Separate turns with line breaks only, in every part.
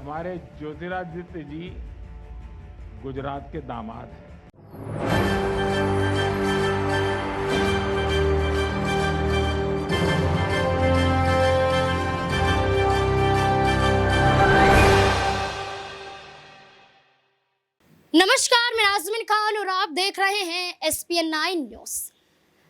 हमारे ज्योतिरादित्य जी गुजरात के दामाद हैं।
नमस्कार, मैं आजमीन खान और आप देख रहे हैं एसपीएन 9 न्यूज।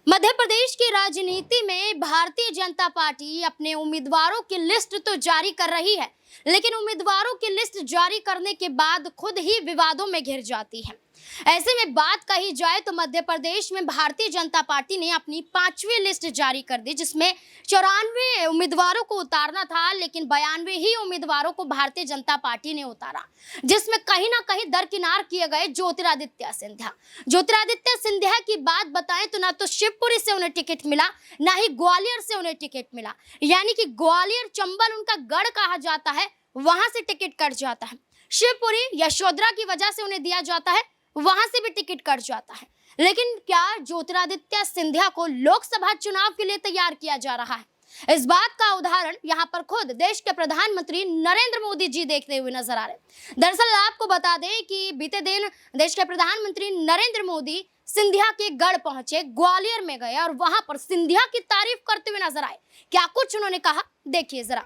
मध्य प्रदेश की राजनीति में भारतीय जनता पार्टी अपने उम्मीदवारों की लिस्ट तो जारी कर रही है, लेकिन उम्मीदवारों की लिस्ट जारी करने के बाद खुद ही विवादों में घिर जाती है। ऐसे में बात कही जाए तो मध्य प्रदेश में भारतीय जनता पार्टी ने अपनी 5वीं लिस्ट जारी कर दी, जिसमें 94 उम्मीदवारों को उतारना था, लेकिन 92 ही उम्मीदवारों को भारतीय जनता पार्टी ने उतारा, जिसमें कहीं ना कहीं दरकिनार किए गए ज्योतिरादित्य सिंधिया। ज्योतिरादित्य सिंधिया की बात बताएं तो ना तो शिवपुरी से उन्हें टिकट मिला, ना ही ग्वालियर से उन्हें टिकट मिला, यानी कि ग्वालियर चंबल उनका गढ़ कहा जाता है, वहां से टिकट कट जाता है। शिवपुरी यशोधरा की वजह से उन्हें दिया जाता है, वहां से भी टिकट कट जाता है। लेकिन क्या ज्योतिरादित्य सिंधिया को लोकसभा चुनाव के लिए तैयार किया जा रहा है? इस बात का उदाहरण यहाँ पर खुद देश के प्रधानमंत्री नरेंद्र मोदी जी देखते हुए नजर आ रहे। दरअसल आपको बता दें कि बीते दिन देश के प्रधानमंत्री नरेंद्र मोदी सिंधिया के गढ़ पहुंचे, ग्वालियर में गए और वहां पर सिंधिया की तारीफ करते हुए नजर आए। क्या कुछ उन्होंने कहा, देखिए जरा।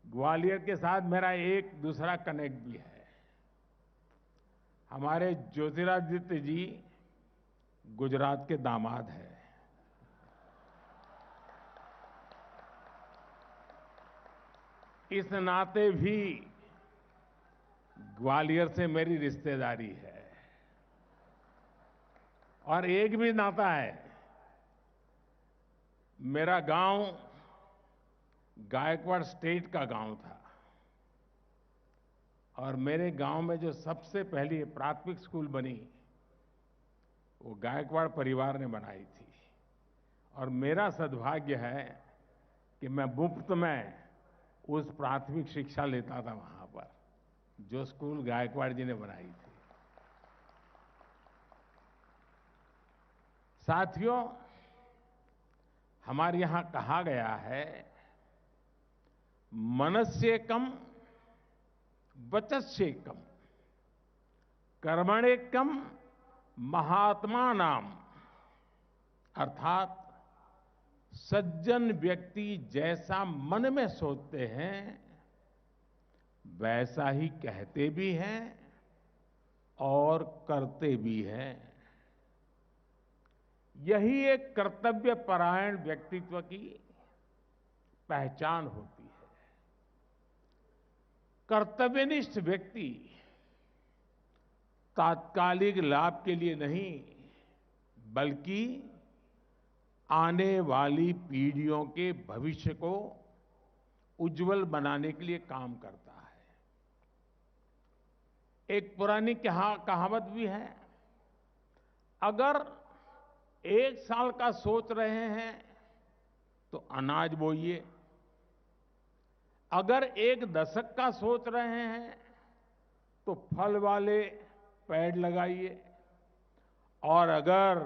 ग्वालियर के साथ मेरा एक दूसरा कनेक्ट भी है। हमारे ज्योतिरादित्य जी गुजरात के दामाद हैं। इस नाते भी ग्वालियर से मेरी रिश्तेदारी है और एक भी नाता है। मेरा गांव गायकवाड़ स्टेट का गांव था और मेरे गांव में जो सबसे पहली प्राथमिक स्कूल बनी वो गायकवाड़ परिवार ने बनाई थी और मेरा सद्भाग्य है कि मैं मुफ्त में उस प्राथमिक शिक्षा लेता था वहां पर, जो स्कूल गायकवाड़ जी ने बनाई थी। साथियों, हमारे यहां कहा गया है, मनस्येकम वचस्येकम कर्मण्येकम महात्मा नाम, अर्थात सज्जन व्यक्ति जैसा मन में सोचते हैं वैसा ही कहते भी हैं और करते भी हैं। यही एक कर्तव्य परायण व्यक्तित्व की पहचान होती है। कर्तव्यनिष्ठ व्यक्ति तात्कालिक लाभ के लिए नहीं, बल्कि आने वाली पीढ़ियों के भविष्य को उज्जवल बनाने के लिए काम करता है। एक पुरानी कहावत भी है, अगर 1 साल का सोच रहे हैं तो अनाज बोइए, अगर 1 दशक का सोच रहे हैं तो फल वाले पेड़ लगाइए, और अगर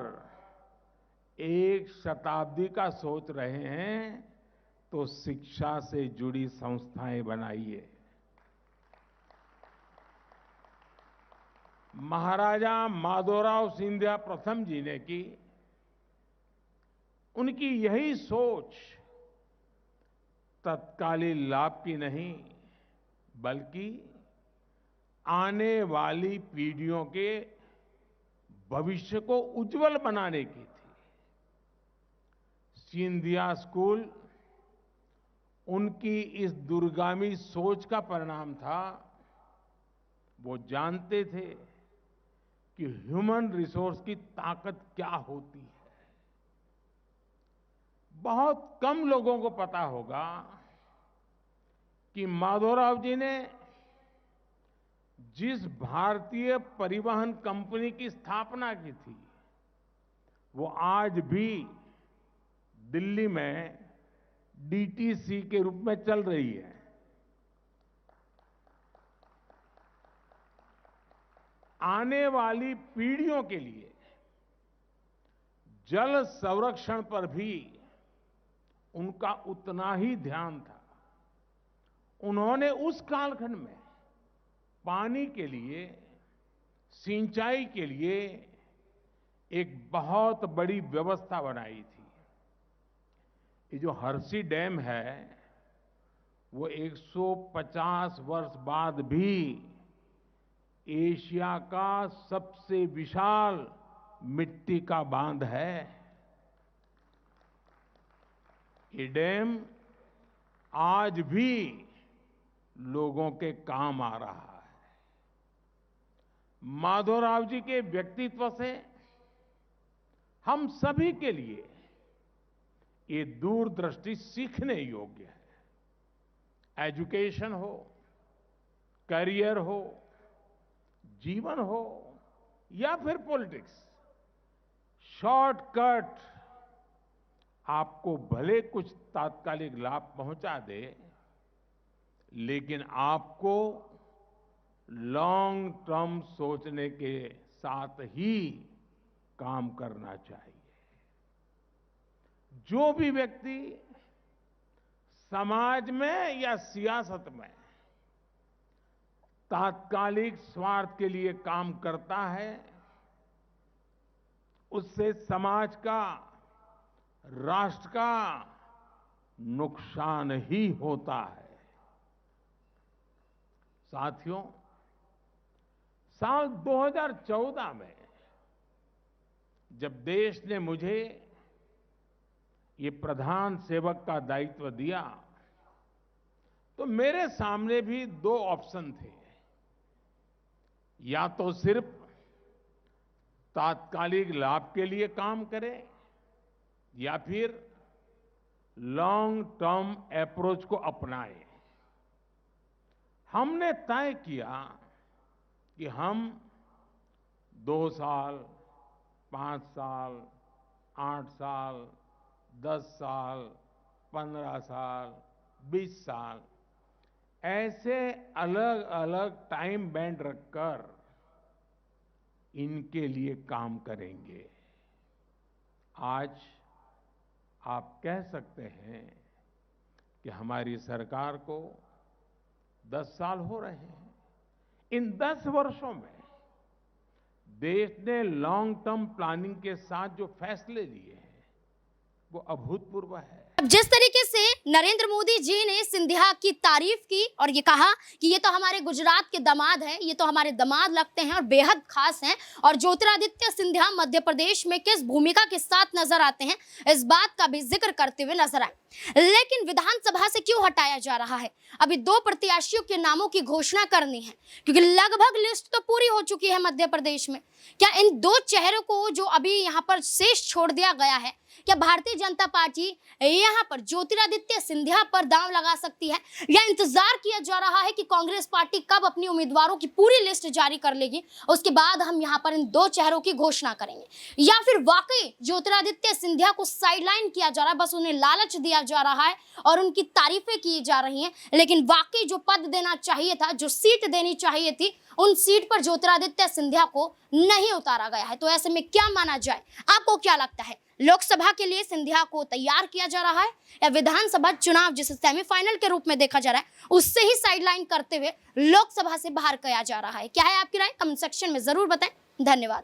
1 शताब्दी का सोच रहे हैं तो शिक्षा से जुड़ी संस्थाएं बनाइए। महाराजा माधोराव सिंधिया प्रथम जी ने की, उनकी यही सोच तत्कालीन लाभ की नहीं, बल्कि आने वाली पीढ़ियों के भविष्य को उज्जवल बनाने की थी। सिंधिया स्कूल उनकी इस दूरगामी सोच का परिणाम था। वो जानते थे कि ह्यूमन रिसोर्स की ताकत क्या होती है। बहुत कम लोगों को पता होगा कि माधवराव जी ने जिस भारतीय परिवहन कंपनी की स्थापना की थी, वो आज भी दिल्ली में डीटीसी के रूप में चल रही है। आने वाली पीढ़ियों के लिए जल संरक्षण पर भी उनका उतना ही ध्यान था। उन्होंने उस कालखंड में पानी के लिए, सिंचाई के लिए एक बहुत बड़ी व्यवस्था बनाई थी। ये जो हरसी डैम है, वो 150 वर्ष बाद भी एशिया का सबसे विशाल मिट्टी का बांध है। ये डैम आज भी लोगों के काम आ रहा है। माधवराव जी के व्यक्तित्व से हम सभी के लिए ये दूरदृष्टि सीखने योग्य है। एजुकेशन हो, करियर हो, जीवन हो या फिर पॉलिटिक्स, शॉर्टकट आपको भले कुछ तात्कालिक लाभ पहुंचा दे, लेकिन आपको लॉन्ग टर्म सोचने के साथ ही काम करना चाहिए। जो भी व्यक्ति समाज में या सियासत में तात्कालिक स्वार्थ के लिए काम करता है, उससे समाज का, राष्ट्र का नुकसान ही होता है। साथियों, साल 2014 में जब देश ने मुझे ये प्रधान सेवक का दायित्व दिया, तो मेरे सामने भी दो ऑप्शन थे। या तो सिर्फ तात्कालिक लाभ के लिए काम करें, या फिर लॉन्ग टर्म अप्रोच को अपनाएं। हमने तय किया कि हम 2 साल, 5 साल, 8 साल, 10 साल, 15 साल, 20 साल ऐसे अलग अलग टाइम बैंड रखकर इनके लिए काम करेंगे। आज आप कह सकते हैं कि हमारी सरकार को 10 साल हो रहे हैं। इन 10 वर्षों में देश ने लॉन्ग टर्म प्लानिंग के साथ जो फैसले लिए हैं, वो अभूतपूर्व है।
अब जिस तरीके से नरेंद्र मोदी जी ने सिंधिया की तारीफ की और ये कहा कि ये तो हमारे गुजरात के दामाद हैं, ये तो हमारे दामाद लगते हैं और बेहद खास हैं, और ज्योतिरादित्य सिंधिया मध्य प्रदेश में किस भूमिका के साथ नजर आते हैं, इस बात का भी जिक्र करते हुए नजर आए। लेकिन विधानसभा से क्यों हटाया जा रहा है? अभी 2 प्रत्याशियों के नामों की घोषणा करनी है, क्योंकि लगभग लिस्ट तो पूरी हो चुकी है मध्य प्रदेश में। क्या इन 2 चेहरों को जो अभी यहाँ पर शेष छोड़ दिया गया है, क्या भारतीय जनता पार्टी यहाँ पर ज्योतिरादित्य सिंधिया पर दांव लगा सकती है, या इंतजार किया जा रहा है कि कांग्रेस पार्टी कब अपनी उम्मीदवारों की पूरी लिस्ट जारी कर लेगी, उसके बाद हम यहाँ पर इन 2 चेहरों की घोषणा करेंगे? या फिर वाकई ज्योतिरादित्य सिंधिया को साइडलाइन किया जा रहा है, बस उन्हें लालच दिया जा रहा है और उनकी तारीफें की जा रही हैं, लेकिन वाकई जो पद देना चाहिए था, जो सीट देनी चाहिए थी, उन सीट पर ज्योतिरादित्य सिंधिया को नहीं उतारा गया है? तो ऐसे में क्या माना जाए? आपको क्या लगता है, लोकसभा के लिए सिंधिया को तैयार किया जा रहा है, या विधानसभा चुनाव जिसे सेमीफाइनल के रूप में देखा जा रहा है, उससे ही साइडलाइन करते हुए लोकसभा से बाहर किया जा रहा है? क्या है आपकी राय? कमेंट सेक्शन में जरूर बताएं। धन्यवाद।